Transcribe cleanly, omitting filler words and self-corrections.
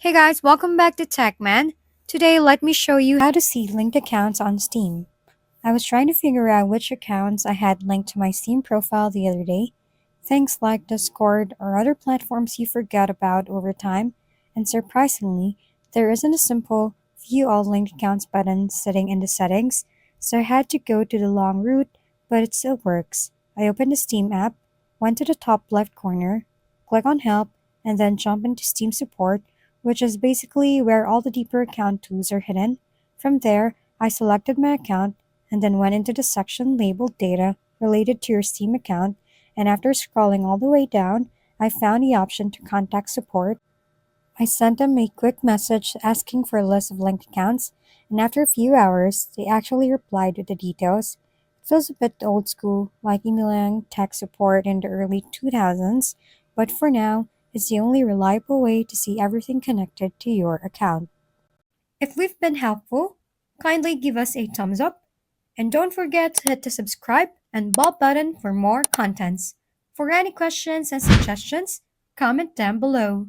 Hey guys, welcome back to TechMan. Today, let me show you how to see linked accounts on Steam. I was trying to figure out which accounts I had linked to my Steam profile the other day. Things like Discord or other platforms you forget about over time, and surprisingly, there isn't a simple View All Linked Accounts button sitting in the settings, so I had to go to the long route, but it still works. I opened the Steam app, went to the top left corner, click on Help, and then jump into Steam Support, which is basically where all the deeper account tools are hidden. From there, I selected my account and then went into the section labeled Data related to your Steam account, and after scrolling all the way down, I found the option to contact support. I sent them a quick message asking for a list of linked accounts, and after a few hours, they actually replied with the details. It feels a bit old school, like emailing tech support in the early 2000s, but for now, it's the only reliable way to see everything connected to your account. If we've been helpful, kindly give us a thumbs up, and don't forget to hit the subscribe and bell button for more contents. For any questions and suggestions, comment down below.